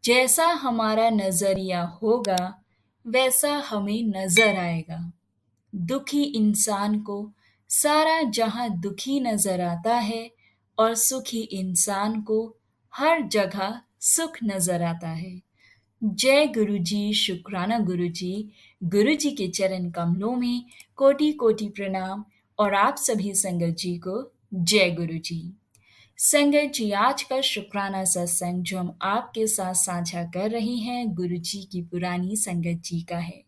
जैसा हमारा नजरिया होगा वैसा हमें नजर आएगा। दुखी इंसान को सारा जहां दुखी नजर आता है और सुखी इंसान को हर जगह सुख नजर आता है। जय गुरु जी, शुक्राना गुरु जी। गुरु जी के चरण कमलों में कोटि कोटि प्रणाम। और आप सभी संगत जी को जय गुरु जी। संगत जी, आज का शुक्राना सत्संग जो हम आपके साथ साझा कर रहे हैं गुरु जी की पुरानी संगत जी का है।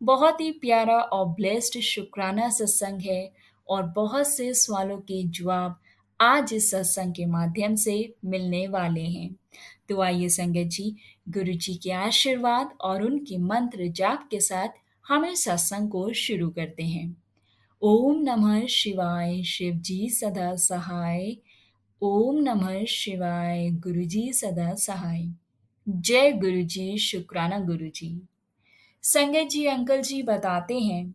बहुत ही प्यारा और ब्लेस्ड शुक्राना सत्संग है और बहुत से सवालों के जवाब आज इस सत्संग के माध्यम से मिलने वाले हैं। तो आइए संगत जी, गुरु जी के आशीर्वाद और उनके मंत्र जाप के साथ हम इस सत्संग को शुरू करते हैं। ओम नमः शिवाय, शिव जी सदा सहाय। ओम नमः शिवाय, गुरु जी सदा सहाय। जय गुरु जी, शुक्राना गुरु जी। संगत जी, अंकल जी बताते हैं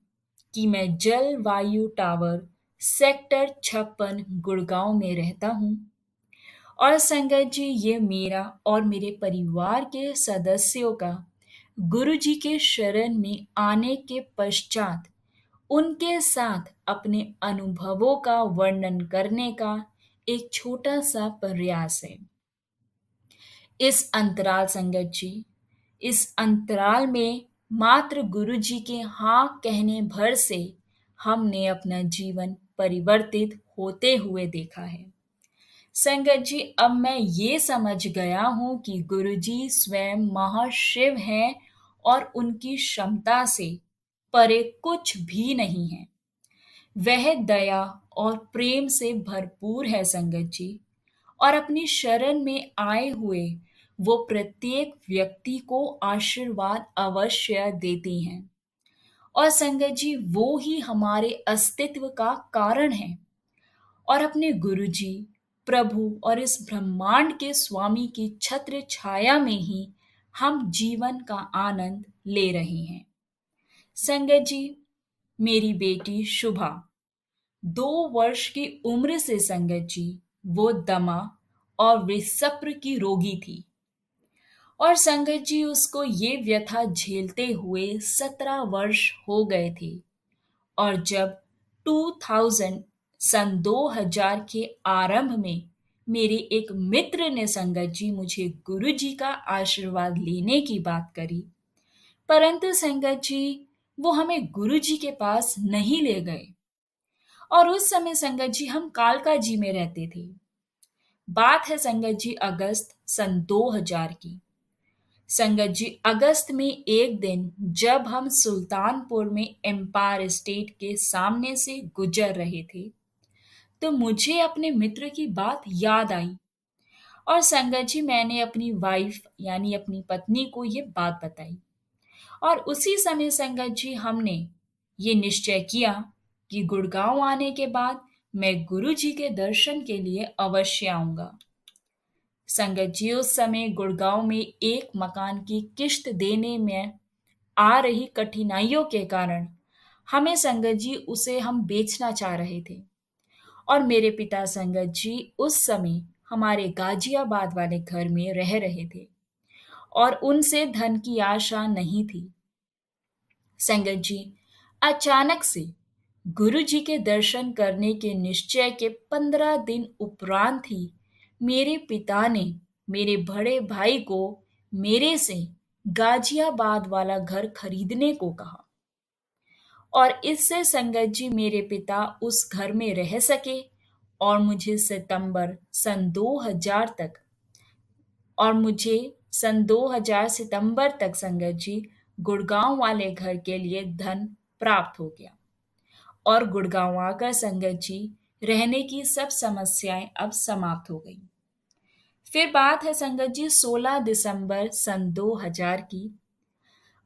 कि मैं जल वायु टावर सेक्टर 56 गुड़गांव में रहता हूँ। और संगत जी, ये मेरा और मेरे परिवार के सदस्यों का गुरु जी के शरण में आने के पश्चात उनके साथ अपने अनुभवों का वर्णन करने का एक छोटा सा प्रयास है। इस अंतराल संगत जी, इस अंतराल में मात्र गुरु जी के हाँ कहने भर से हमने अपना जीवन परिवर्तित होते हुए देखा है। संगत जी, अब मैं ये समझ गया हूँ कि गुरु जी स्वयं महाशिव हैं और उनकी क्षमता से परे कुछ भी नहीं है। वह दया और प्रेम से भरपूर है संगत जी, और अपनी शरण में आए हुए वो प्रत्येक व्यक्ति को आशीर्वाद अवश्य देती हैं। और संगत जी, वो ही हमारे अस्तित्व का कारण है। और अपने गुरु जी, प्रभु और इस ब्रह्मांड के स्वामी की छत्र छाया में ही हम जीवन का आनंद ले रहे हैं। संगत जी, मेरी बेटी शुभा 2 वर्ष की उम्र से संगत जी वो दमा और विषप्र की रोगी थी। और संगत जी, उसको ये व्यथा झेलते हुए 17 वर्ष हो गए थे। और जब 2000 सन 2000 के आरंभ में मेरे एक मित्र ने संगत जी मुझे गुरु जी का आशीर्वाद लेने की बात करी, परंतु संगत जी वो हमें गुरु जी के पास नहीं ले गए। और उस समय संगत जी हम कालका जी में रहते थे। बात है संगत जी अगस्त सन 2000 की। संगत जी, अगस्त में एक दिन जब हम सुल्तानपुर में एम्पायर स्टेट के सामने से गुजर रहे थे तो मुझे अपने मित्र की बात याद आई। और संगत जी, मैंने अपनी वाइफ यानी अपनी पत्नी को ये बात बताई। और उसी समय संगत जी हमने ये निश्चय किया कि गुड़गांव आने के बाद मैं गुरु जी के दर्शन के लिए अवश्य आऊंगा। संगत जी, उस समय गुड़गांव में एक मकान की किश्त देने में आ रही कठिनाइयों के कारण हमें संगत जी उसे हम बेचना चाह रहे थे। और मेरे पिता संगत जी उस समय हमारे गाजियाबाद वाले घर में रह रहे थे और उनसे धन की आशा नहीं थी। संगत जी, अचानक से गुरु जी के दर्शन करने के निश्चय के 15 दिन उपरांत ही मेरे पिता ने मेरे बड़े भाई को मेरे से गाजियाबाद वाला घर खरीदने को कहा। और इससे संगत जी मेरे पिता उस घर में रह सके और मुझे सितंबर सन 2000 तक और मुझे सन 2000 सितंबर तक संगत जी गुड़गांव वाले घर के लिए धन प्राप्त हो गया। और गुड़गांव आकर संगत जी रहने की सब समस्याएं अब समाप्त हो गई। फिर बात है संगत जी 16 दिसंबर सन 2000 की।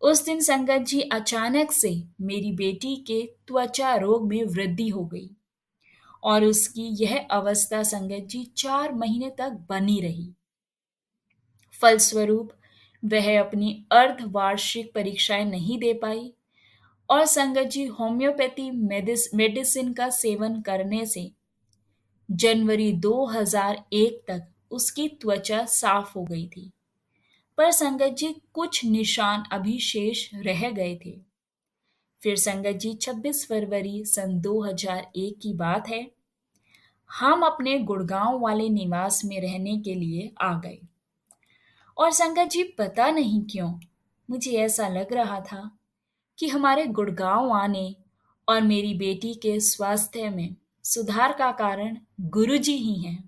उस दिन संगत जी अचानक से मेरी बेटी के त्वचा रोग में वृद्धि हो गई और उसकी यह अवस्था संगत जी 4 महीने तक बनी रही। फलस्वरूप वह अपनी अर्धवार्षिक परीक्षाएं नहीं दे पाई। और संगत जी होम्योपैथी मेडिसिन का सेवन करने से जनवरी 2001 तक उसकी त्वचा साफ हो गई थी। पर संगत जी कुछ निशान अभी शेष रह गए थे। फिर संगत जी 26 फरवरी सन 2001 की बात है। हम अपने गुड़गांव वाले निवास में रहने के लिए आ गए। और संगत जी पता नहीं क्यों मुझे ऐसा लग रहा था कि हमारे गुड़गांव आने और मेरी बेटी के स्वास्थ्य में सुधार का कारण गुरुजी ही हैं।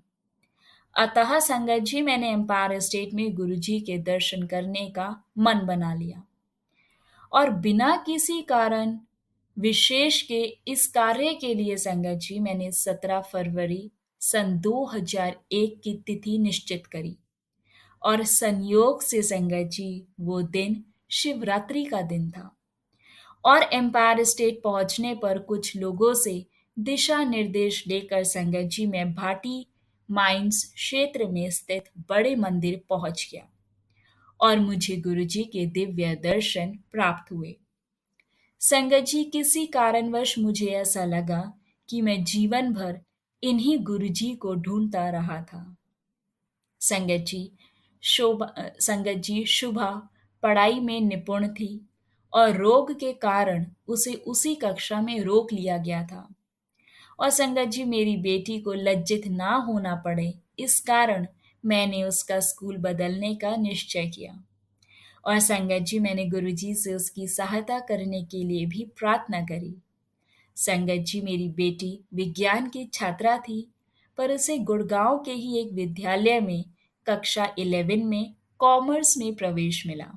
अतः संगत जी मैंने एम्पायर स्टेट में गुरुजी के दर्शन करने का मन बना लिया और बिना किसी कारण विशेष के इस कार्य के लिए संगत जी मैंने 17 फरवरी सन 2001 की तिथि निश्चित करी। और संयोग से संगत जी वो दिन शिवरात्रि का दिन था। और एम्पायर स्टेट पहुंचने पर कुछ लोगों से दिशा निर्देश लेकर संगत जी मैं भाटी माइंस क्षेत्र में स्थित बड़े मंदिर पहुंच गया और मुझे गुरुजी के दिव्य दर्शन प्राप्त हुए। संगत जी किसी कारणवश मुझे ऐसा लगा कि मैं जीवन भर इन्हीं गुरुजी को ढूंढता रहा था। संगत जी शुभा पढ़ाई में निपुण थी और रोग के कारण उसे उसी कक्षा में रोक लिया गया था। और संगत जी मेरी बेटी को लज्जित ना होना पड़े इस कारण मैंने उसका स्कूल बदलने का निश्चय किया। और संगत जी मैंने गुरुजी से उसकी सहायता करने के लिए भी प्रार्थना करी। संगत जी मेरी बेटी विज्ञान की छात्रा थी पर उसे गुड़गांव के ही एक विद्यालय में कक्षा 11 में कॉमर्स में प्रवेश मिला।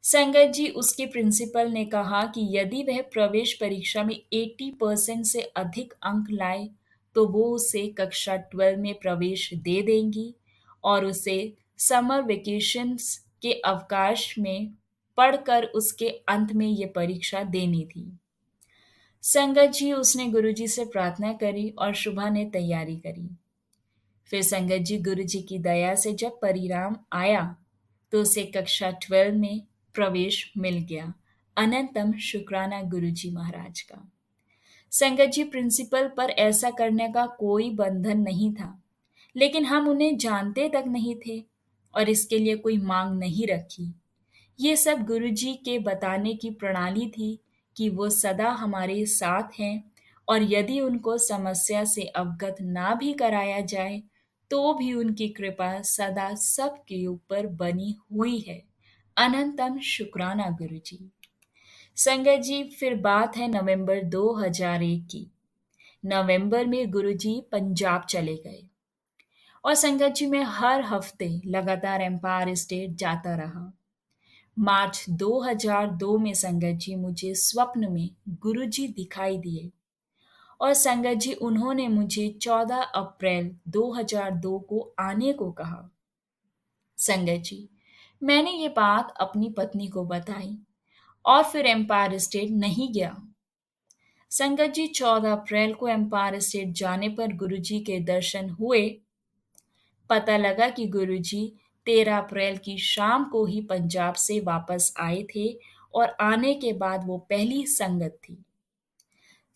संगत जी उसके प्रिंसिपल ने कहा कि यदि वह प्रवेश परीक्षा में 80% से अधिक अंक लाए तो वो उसे कक्षा 12 में प्रवेश दे देंगी और उसे समर वेकेशंस के अवकाश में पढ़कर उसके अंत में ये परीक्षा देनी थी। संगत जी उसने गुरुजी से प्रार्थना करी और शुभा ने तैयारी करी। फिर संगत जी गुरुजी की दया से जब परिणाम आया तो उसे कक्षा 12 में प्रवेश मिल गया। अनंतम शुक्राना गुरुजी महाराज का। संगत जी प्रिंसिपल पर ऐसा करने का कोई बंधन नहीं था, लेकिन हम उन्हें जानते तक नहीं थे और इसके लिए कोई मांग नहीं रखी। ये सब गुरुजी के बताने की प्रणाली थी कि वो सदा हमारे साथ हैं और यदि उनको समस्या से अवगत ना भी कराया जाए तो भी उनकी कृपा सदा सबके ऊपर बनी हुई है। अनंतम शुक्राना गुरुजी। संगत जी फिर बात है नवंबर 2001 की। नवंबर में गुरुजी पंजाब चले गए और संगत जी मैं हर हफ्ते लगातार एम्पायर स्टेट जाता रहा। मार्च 2002 में संगत जी मुझे स्वप्न में गुरुजी दिखाई दिए और संगत जी उन्होंने मुझे 14 अप्रैल 2002 को आने को कहा। संगत जी मैंने ये बात अपनी पत्नी को बताई और फिर एम्पायर स्टेट नहीं गया। संगत जी 14 अप्रैल को एम्पायर स्टेट जाने पर गुरुजी के दर्शन हुए। पता लगा कि गुरुजी 13 अप्रैल की शाम को ही पंजाब से वापस आए थे और आने के बाद वो पहली संगत थी।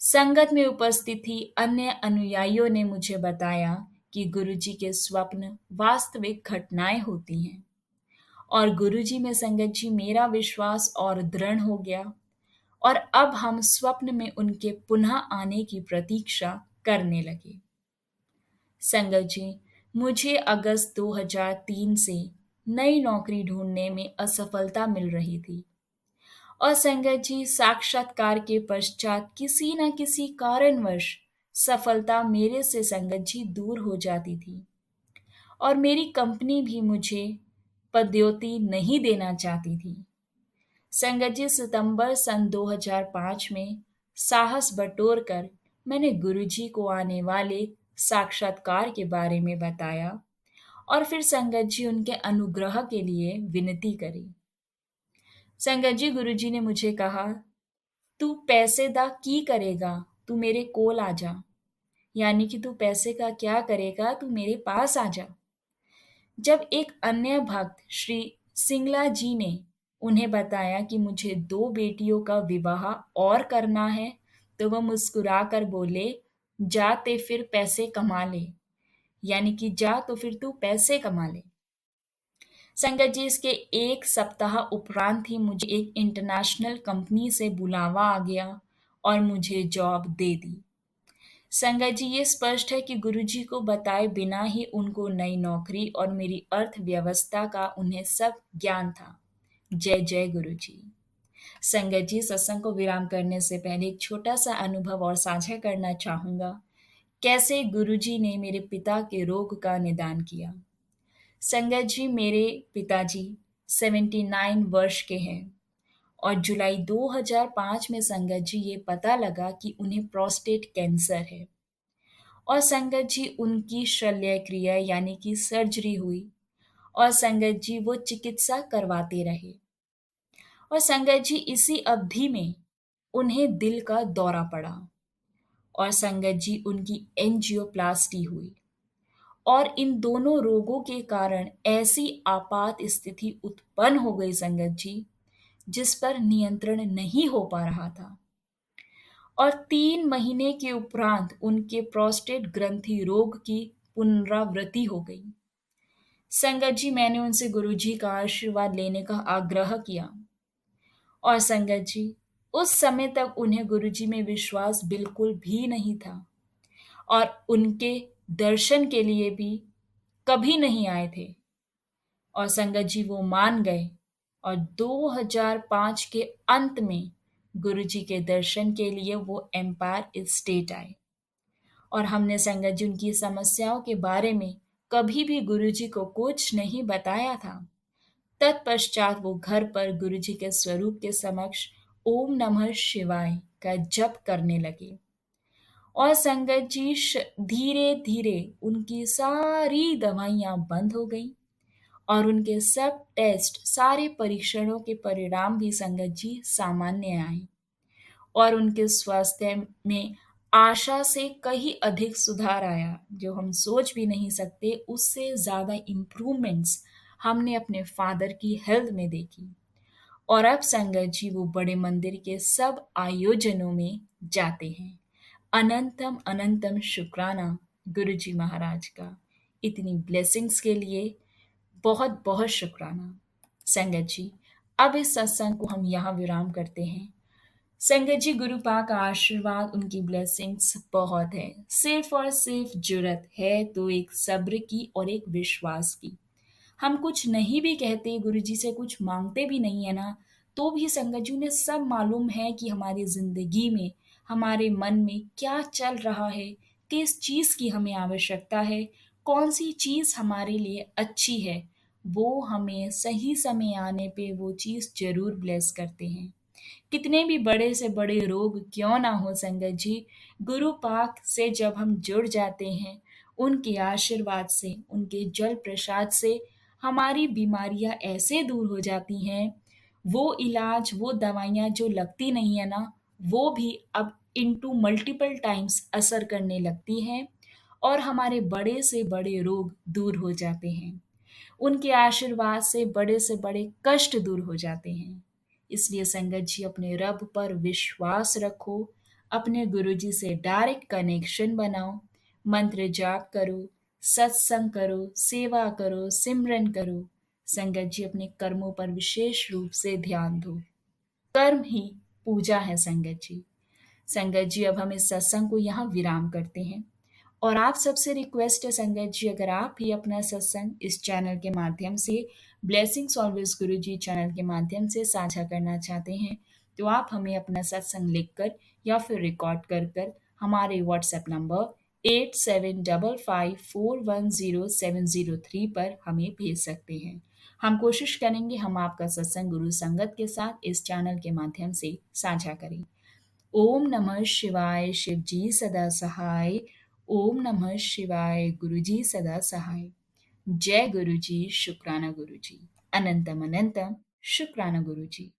संगत में उपस्थित थी अन्य अनुयायियों ने मुझे बताया कि गुरुजी के स्वप्न वास्तविक घटनाएं होती हैं और गुरुजी में संगत जी मेरा विश्वास और दृढ़ हो गया और अब हम स्वप्न में उनके पुनः आने की प्रतीक्षा करने लगे। संगत जी मुझे अगस्त 2003 से नई नौकरी ढूंढने में असफलता मिल रही थी और संगत जी साक्षात्कार के पश्चात किसी न किसी कारणवश सफलता मेरे से संगत जी दूर हो जाती थी और मेरी कंपनी भी मुझे पदोन्नति नहीं देना चाहती थी। संगत जी सितंबर सन 2005 में साहस बटोरकर मैंने गुरुजी को आने वाले साक्षात्कार के बारे में बताया और फिर संगत जी उनके अनुग्रह के लिए विनती करी। संगत जी गुरुजी ने मुझे कहा, तू पैसे दा की करेगा, तू मेरे कोल आ जा। यानी कि तू पैसे का क्या करेगा, तू मेरे पास आ जा। जब एक अन्य भक्त श्री सिंगला जी ने उन्हें बताया कि मुझे 2 बेटियों का विवाह और करना है तो वह मुस्कुराकर बोले, जा ते फिर पैसे कमा ले। यानी कि जा तो फिर तू पैसे कमा ले। संगत जी, इसके 1 सप्ताह उपरांत ही मुझे एक इंटरनेशनल कंपनी से बुलावा आ गया और मुझे जॉब दे दी। संगत जी, ये स्पष्ट है कि गुरुजी को बताए बिना ही उनको नई नौकरी और मेरी अर्थव्यवस्था का उन्हें सब ज्ञान था। जय जय गुरुजी। संगत जी, सत्संग को विराम करने से पहले एक छोटा-सा अनुभव और साझा करना चाहूँगा। कैसे गुरुजी ने मेरे पिता के रोग का निदान किया। संगत जी, मेरे पिताजी 79 वर्ष के हैं और जुलाई 2005 में संगत जी ये पता लगा कि उन्हें प्रोस्टेट कैंसर है। और संगत जी, उनकी शल्य क्रिया यानी कि सर्जरी हुई और संगत जी वो चिकित्सा करवाते रहे। और संगत जी, इसी अवधि में उन्हें दिल का दौरा पड़ा और संगत जी उनकी एंजियोप्लास्टी हुई। और इन दोनों रोगों के कारण ऐसी आपात स्थिति उत्पन्न हो गई संगत जी, जिस पर नियंत्रण नहीं हो पा रहा था। और 3 महीने के उपरांत उनके प्रोस्टेट ग्रंथि रोग की पुनरावृत्ति हो गई। संगत जी, मैंने उनसे गुरुजी का आशीर्वाद लेने का आग्रह किया और संगत जी, उस समय तक उन्हें गुरुजी में विश्वास बिल्कुल भी नहीं था और उनके दर्शन के लिए भी कभी नहीं आए थे। और संगत जी, वो मान गए और 2005 के अंत में गुरुजी के दर्शन के लिए वो एम्पायर स्टेट आए। और हमने संगत जी उनकी समस्याओं के बारे में कभी भी गुरुजी को कुछ नहीं बताया था। तत्पश्चात वो घर पर गुरुजी के स्वरूप के समक्ष ओम नमः शिवाय का जप करने लगे। और संगत जी, धीरे धीरे उनकी सारी दवाइयां बंद हो गई और उनके सब टेस्ट, सारे परीक्षणों के परिणाम भी संगत जी सामान्य आए और उनके स्वास्थ्य में आशा से कहीं अधिक सुधार आया। जो हम सोच भी नहीं सकते, उससे ज़्यादा इम्प्रूवमेंट्स हमने अपने फादर की हेल्थ में देखी। और अब संगत जी वो बड़े मंदिर के सब आयोजनों में जाते हैं। अनंतम अनंतम शुक्राना गुरुजी महाराज का, इतनी ब्लेसिंग्स के लिए बहुत बहुत शुक्राना। संगत जी, अब इस सत्संग को हम यहाँ विराम करते हैं। संगत जी, गुरु पाक का आशीर्वाद, उनकी ब्लेसिंग्स बहुत है। सिर्फ और सिर्फ जरूरत है तो एक सब्र की और एक विश्वास की। हम कुछ नहीं भी कहते, गुरुजी से कुछ मांगते भी नहीं है ना, तो भी संगत जी उन्हें सब मालूम है कि हमारी जिंदगी में, हमारे मन में क्या चल रहा है, किस चीज की हमें आवश्यकता है, कौन सी चीज हमारे लिए अच्छी है। वो हमें सही समय आने पे वो चीज जरूर ब्लेस करते हैं। कितने भी बड़े से बड़े रोग क्यों ना हो संगत जी, गुरु पाक से जब हम जुड़ जाते हैं, उनके आशीर्वाद से, उनके जल प्रसाद से हमारी बीमारियां ऐसे दूर हो जाती हैं। वो इलाज, वो दवाइयां जो लगती नहीं है ना, वो भी अब इनटू मल्टीपल टाइम्स असर करने लगती हैं और हमारे बड़े से बड़े रोग दूर हो जाते हैं। उनके आशीर्वाद से बड़े कष्ट दूर हो जाते हैं। इसलिए संगत जी, अपने रब पर विश्वास रखो, अपने गुरुजी से डायरेक्ट कनेक्शन बनाओ, मंत्र जाप करो, सत्संग करो, सेवा करो, सिमरन करो। संगत जी, अपने कर्मों पर विशेष रूप से ध्यान दो। कर्म ही पूजा है संगत जी। संगत जी, अब हम इस सत्संग को यहाँ विराम करते हैं और आप सबसे रिक्वेस्ट है संगत जी, अगर आप भी अपना सत्संग इस चैनल के माध्यम से, ब्लेसिंग्स ऑलवेज गुरुजी चैनल के माध्यम से साझा करना चाहते हैं, तो आप हमें अपना सत्संग लिखकर या फिर रिकॉर्ड कर कर हमारे व्हाट्सएप नंबर 8755410703 पर हमें भेज सकते हैं। हम कोशिश करेंगे हम आपका सत्संग गुरु संगत के साथ इस चैनल के माध्यम से साझा करें। ओम नमः शिवाय, शिव जी सदा सहाय। ओम नमः शिवाय, गुरु जी सदा सहाय। जय गुरु जी, शुक्राना गुरु जी। अनंतम अनंतम शुक्राना गुरु जी।